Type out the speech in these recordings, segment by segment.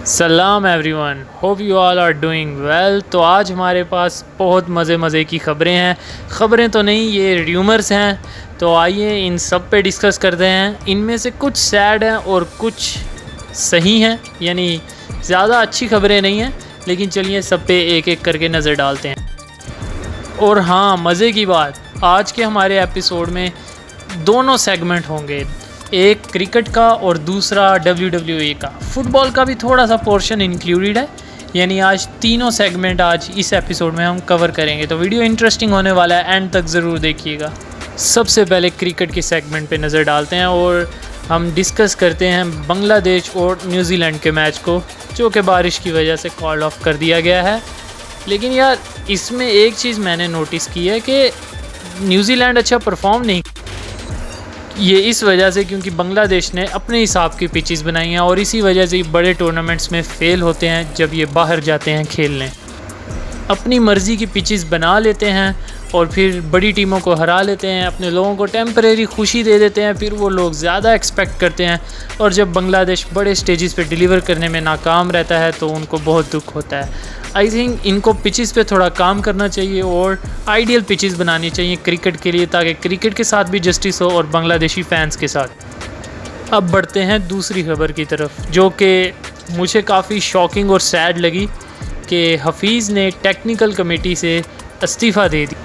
सलाम everyone, hope you all are doing well. तो आज हमारे पास बहुत मज़े की ख़बरें हैं। ख़बरें तो नहीं, ये र्यूमर्स हैं। तो आइए इन सब पे डिस्कस करते हैं। इनमें से कुछ सैड हैं और कुछ सही हैं, यानी ज़्यादा अच्छी ख़बरें नहीं हैं, लेकिन चलिए सब पे एक एक करके नज़र डालते हैं। और हाँ, मज़े की बात, आज के हमारे एपिसोड में दोनों सेगमेंट होंगे, एक क्रिकेट का और दूसरा WWE का। फुटबॉल का भी थोड़ा सा पोर्शन इंक्लूडेड है, यानी आज तीनों सेगमेंट आज इस एपिसोड में हम कवर करेंगे। तो वीडियो इंटरेस्टिंग होने वाला है, एंड तक ज़रूर देखिएगा। सबसे पहले क्रिकेट के सेगमेंट पे नज़र डालते हैं और हम डिस्कस करते हैं बांग्लादेश और न्यूजीलैंड के मैच को, जो कि बारिश की वजह से कॉल ऑफ कर दिया गया है। लेकिन यार, इसमें एक चीज़ मैंने नोटिस की है कि न्यूजीलैंड अच्छा परफॉर्म नहीं, ये इस वजह से क्योंकि बांग्लादेश ने अपने हिसाब की पिचेस बनाई हैं और इसी वजह से बड़े टूर्नामेंट्स में फ़ेल होते हैं जब ये बाहर जाते हैं खेलने। अपनी मर्ज़ी की पिचेस बना लेते हैं और फिर बड़ी टीमों को हरा लेते हैं, अपने लोगों को टेम्परेरी खुशी दे देते हैं, फिर वो लोग ज़्यादा एक्सपेक्ट करते हैं और जब बांग्लादेश बड़े स्टेजेस पे डिलीवर करने में नाकाम रहता है तो उनको बहुत दुख होता है। आई थिंक इनको पिचेस पे थोड़ा काम करना चाहिए और आइडियल पिचेस बनानी चाहिए क्रिकेट के लिए, ताकि क्रिकेट के साथ भी जस्टिस हो और बांग्लादेशी फ़ैन्स के साथ। अब बढ़ते हैं दूसरी खबर की तरफ, जो कि मुझे काफ़ी शॉकिंग और सैड लगी कि हफीज़ ने टेक्निकल कमेटी से इस्तीफ़ा दे दी।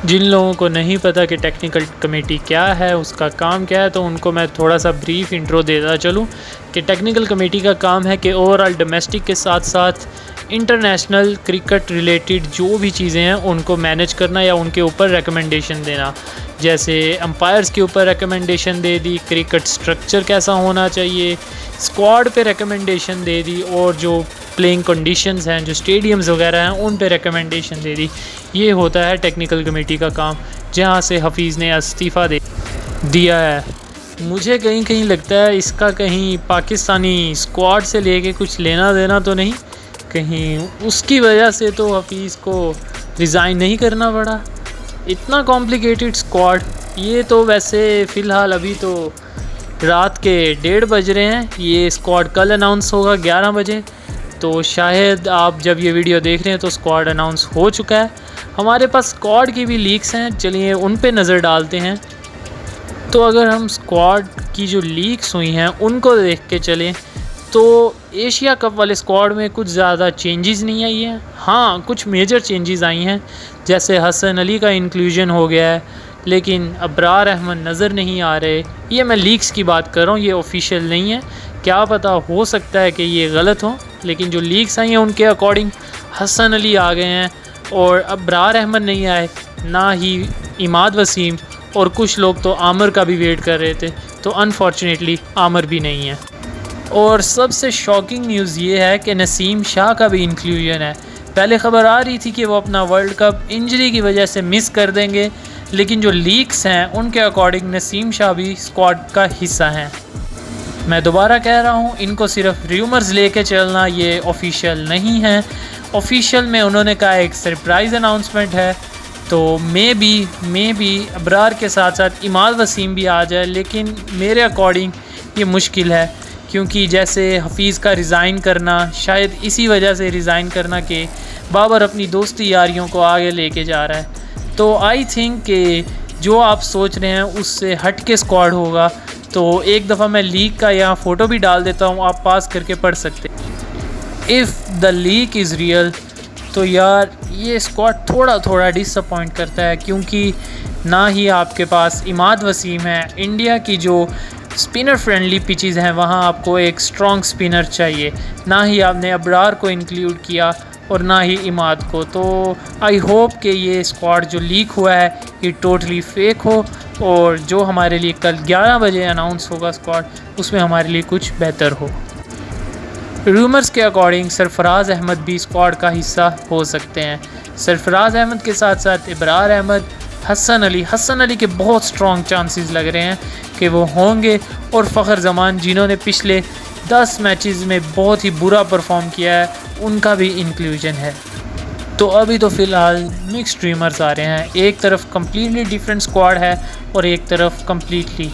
जिन लोगों को नहीं पता कि टेक्निकल कमेटी क्या है, उसका काम क्या है, तो उनको मैं थोड़ा सा ब्रीफ इंट्रो देता चलूँ कि टेक्निकल कमेटी का काम है कि ओवरऑल डोमेस्टिक के साथ साथ इंटरनेशनल क्रिकेट रिलेटेड जो भी चीज़ें हैं उनको मैनेज करना या उनके ऊपर रिकमेंडेशन देना। जैसे अंपायर्स के ऊपर रिकमेंडेशन दे दी, क्रिकेट स्ट्रक्चर कैसा होना चाहिए, स्क्वाड पे रिकमेंडेशन दे दी, और जो प्लेइंग कंडीशंस हैं, जो स्टेडियम्स वगैरह हैं, उन पे रिकमेंडेशन दे दी। ये होता है टेक्निकल कमेटी का काम, जहाँ से हफीज़ ने इस्तीफ़ा दे दिया है। मुझे कहीं कहीं लगता है इसका कहीं पाकिस्तानी स्क्वाड से लेके कुछ लेना देना तो नहीं, कहीं उसकी वजह से तो हफीज़ को रिज़ाइन नहीं करना पड़ा। इतना कॉम्प्लिकेटेड स्क्वाड, ये तो वैसे फ़िलहाल अभी तो रात के 1:30 बज रहे हैं, ये स्क्वाड कल अनाउंस होगा 11 बजे, तो शायद आप जब ये वीडियो देख रहे हैं तो स्क्वाड अनाउंस हो चुका है। हमारे पास स्क्वाड की भी लीक्स हैं, चलिए उन पे नज़र डालते हैं। तो अगर हम स्क्वाड की जो लीक्स हुई हैं उनको देख के चलें तो एशिया कप वाले स्क्वाड में कुछ ज़्यादा चेंजेस नहीं आई हैं। हाँ, कुछ मेजर चेंजेस आई हैं, जैसे हसन अली का इंक्लूजन हो गया है, लेकिन अबरार अहमद नज़र नहीं आ रहे। ये मैं लीक्स की बात कर रहा हूँ, ये ऑफिशियल नहीं है, क्या पता हो सकता है कि ये गलत हो, लेकिन जो लीक्स आई हैं उनके अकॉर्डिंग हसन अली आ गए हैं और अबरार अहमद नहीं आए, ना ही इमाद वसीम, और कुछ लोग तो आमिर का भी वेट कर रहे थे, तो अनफॉर्चुनेटली आमिर भी नहीं है। और सबसे शॉकिंग न्यूज़ ये है कि नसीम शाह का भी इंक्लूजन है। पहले ख़बर आ रही थी कि वो अपना वर्ल्ड कप इंजरी की वजह से मिस कर देंगे, लेकिन जो लीक्स हैं उनके अकॉर्डिंग नसीम शाह भी स्क्वाड का हिस्सा हैं। मैं दोबारा कह रहा हूँ, इनको सिर्फ र्यूमर्स लेके चलना, ये ऑफिशियल नहीं है। ऑफिशियल में उन्होंने कहा एक सरप्राइज़ अनाउंसमेंट है, तो मे बी अबरार के साथ साथ इमाद वसीम भी आ जाए, लेकिन मेरे अकॉर्डिंग ये मुश्किल है, क्योंकि जैसे हफीज़ का रिज़ाइन करना, शायद इसी वजह से रिज़ाइन करना कि बाबर अपनी दोस्ती यारियों को आगे लेके जा रहा है। तो आई थिंक कि जो आप सोच रहे हैं उससे हट के स्क्वाड होगा। तो एक दफ़ा मैं लीक का यहाँ फ़ोटो भी डाल देता हूँ, आप पास करके पढ़ सकते हैं। If the leak is real, तो यार ये स्क्वाड थोड़ा डिसअपॉइंट करता है, क्योंकि ना ही आपके पास इमाद वसीम है। इंडिया की जो स्पिनर फ्रेंडली पिचेस हैं वहाँ आपको एक स्ट्रॉन्ग स्पिनर चाहिए, ना ही आपने अबरार को इंक्लूड किया और ना ही इमाद को। तो आई होप कि ये स्क्वाड जो लीक हुआ है ये टोटली फेक हो, और जो हमारे लिए कल 11 बजे अनाउंस होगा स्क्वाड, उसमें हमारे लिए कुछ बेहतर हो। रूमर्स के अकॉर्डिंग सरफराज अहमद भी स्क्वाड का हिस्सा हो सकते हैं। सरफराज अहमद के साथ साथ इब्रार अहमद, हसन अली के बहुत स्ट्रॉन्ग चांसेस लग रहे हैं कि वो होंगे, और फ़खर जमान, जिन्होंने पिछले 10 मैचेस में बहुत ही बुरा परफॉर्म किया है, उनका भी इंक्लूजन है। तो अभी तो फ़िलहाल मिक्स्ड रूमर्स आ रहे हैं, एक तरफ कम्प्लीटली डिफरेंट स्क्वाड है और एक तरफ कम्प्लीटली।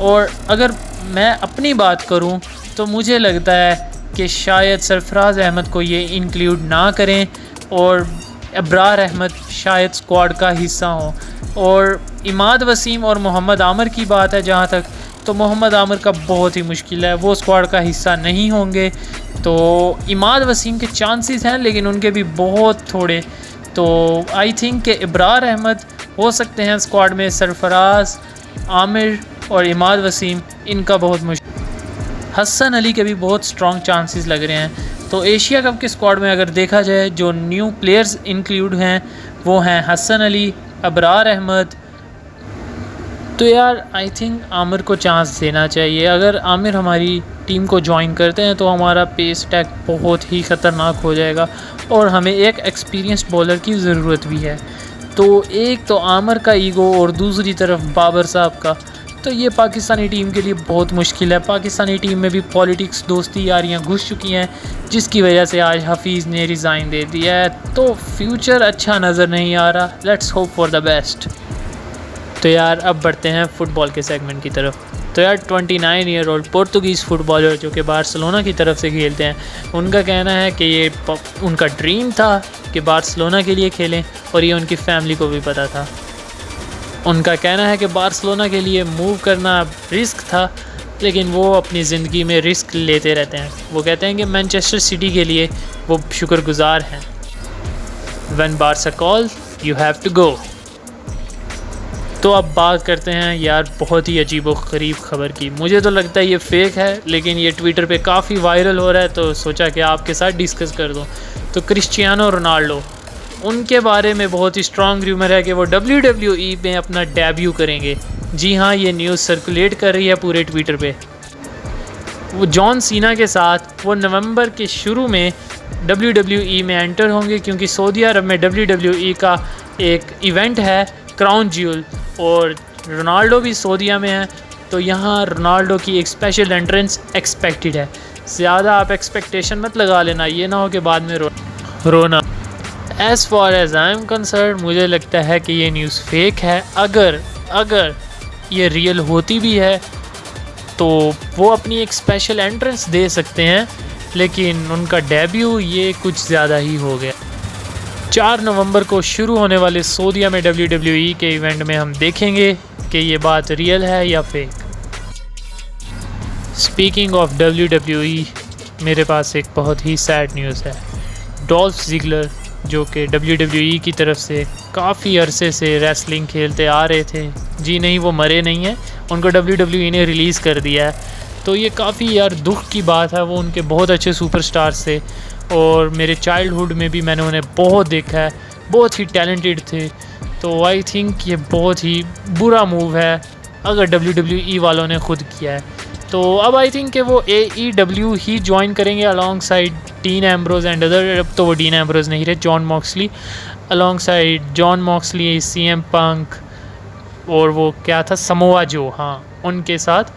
और अगर मैं अपनी बात करूं तो मुझे लगता है कि शायद सरफराज अहमद को ये इंक्लूड ना करें और अब्रार अहमद शायद स्क्वाड का हिस्सा हों। और इमाद वसीम और मोहम्मद आमिर की बात है जहाँ तक, तो मोहम्मद आमिर का बहुत ही मुश्किल है, वो स्क्वाड का हिस्सा नहीं होंगे। तो इमाद वसीम के चांसेस हैं लेकिन उनके भी बहुत थोड़े। तो आई थिंक कि अब्रार अहमद हो सकते हैं स्क्वाड में, सरफराज, आमिर और इमाद वसीम इनका बहुत मुश्किल। हसन अली के भी बहुत स्ट्रॉन्ग चांसेस लग रहे हैं। तो एशिया कप के स्क्वाड में अगर देखा जाए जो न्यू प्लेयर्स इंक्लूड हैं वो हैं हसन अली, अब्रार अहमद। तो यार आई थिंक आमिर को चांस देना चाहिए। अगर आमिर हमारी टीम को ज्वाइन करते हैं तो हमारा पेस अटैक बहुत ही ख़तरनाक हो जाएगा और हमें एक एक्सपीरियंस्ड बॉलर की ज़रूरत भी है। तो एक तो आमिर का ईगो और दूसरी तरफ बाबर साहब का, तो ये पाकिस्तानी टीम के लिए बहुत मुश्किल है। पाकिस्तानी टीम में भी पॉलिटिक्स, दोस्ती यारियाँ घुस चुकी हैं जिसकी वजह से आज हफीज़ ने रिज़ाइन दे दिया है। तो फ्यूचर अच्छा नज़र नहीं आ रहा। Let's hope for the best. तो यार अब बढ़ते हैं फ़ुटबॉल के सेगमेंट की तरफ। तो यार 29 ईयर ओल्ड पुर्तगीज़ फ़ुटबॉलर जो कि बार्सिलोना की तरफ से खेलते हैं, उनका कहना है कि ये उनका ड्रीम था कि बार्सिलोना के लिए खेलें और ये उनकी फैमिली को भी पता था। उनका कहना है कि बार्सिलोना के लिए मूव करना रिस्क था लेकिन वो अपनी ज़िंदगी में रिस्क लेते रहते हैं। वो कहते हैं कि मैनचेस्टर सिटी के लिए वो शुक्रगुजार हैं। When Barca call you have to go. तो अब बात करते हैं यार बहुत ही अजीब व ग़रीब ख़बर की। मुझे तो लगता है ये फ़ेक है लेकिन ये ट्विटर पे काफ़ी वायरल हो रहा है तो सोचा कि आपके साथ डिस्कस कर दूं। तो क्रिस्टियानो रोनाल्डो, उनके बारे में बहुत ही स्ट्रॉन्ग रूमर है कि वो WWE में अपना डेब्यू करेंगे। जी हाँ, ये न्यूज़ सर्कुलेट कर रही है पूरे ट्विटर पे। वो जॉन सीना के साथ वो नवंबर के शुरू में WWE में एंटर होंगे क्योंकि सऊदी अरब में WWE का एक इवेंट है क्राउन ज्यूल और रोनाल्डो भी सऊदीया में है। तो यहाँ रोनाल्डो की एक स्पेशल एंट्रेंस एक्सपेक्टेड है। ज़्यादा आप एक्सपेक्टेशन मत लगा लेना, ये ना हो कि बाद में रोना। As far as I am concern मुझे लगता है कि ये न्यूज़ फेक है। अगर ये रियल होती भी है तो वो अपनी एक स्पेशल एंट्रेंस दे सकते हैं लेकिन उनका डेब्यू ये कुछ ज़्यादा ही हो गया। 4 नवंबर को शुरू होने वाले सऊदीया में WWE के इवेंट में हम देखेंगे कि ये बात रियल है या फेक। स्पीकिंग ऑफ WWE, मेरे पास एक बहुत ही सैड न्यूज़ है। डॉल्फ ज़िगलर जो कि WWE की तरफ से काफ़ी अरसे से रेसलिंग खेलते आ रहे थे, जी नहीं वो मरे नहीं हैं, उनको WWE ने रिलीज़ कर दिया है। तो ये काफ़ी यार दुख की बात है। वो उनके बहुत अच्छे सुपरस्टार्स थे और मेरे चाइल्डहुड में भी मैंने उन्हें बहुत देखा है, बहुत ही टैलेंटेड थे। तो आई थिंक ये बहुत ही बुरा मूव है अगर WWE वालों ने खुद किया है। तो अब आई थिंक कि वो AEW ही ज्वाइन करेंगे along side dean Ambrose and other. अब तो वो डीन एम्ब्रोज नहीं रहे, John Moxley, along side John Moxley, CM पंक और वो क्या था समोआ जो, हाँ उनके साथ।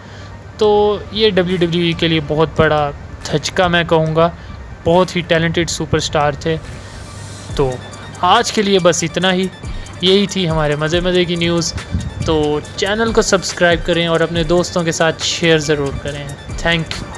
तो ये WWE के लिए बहुत बड़ा धचका मैं कहूँगा। बहुत ही टैलेंटेड सुपरस्टार थे। तो आज के लिए बस इतना ही, यही थी हमारे मज़े की न्यूज़। तो चैनल को सब्सक्राइब करें और अपने दोस्तों के साथ शेयर ज़रूर करें। Thank you.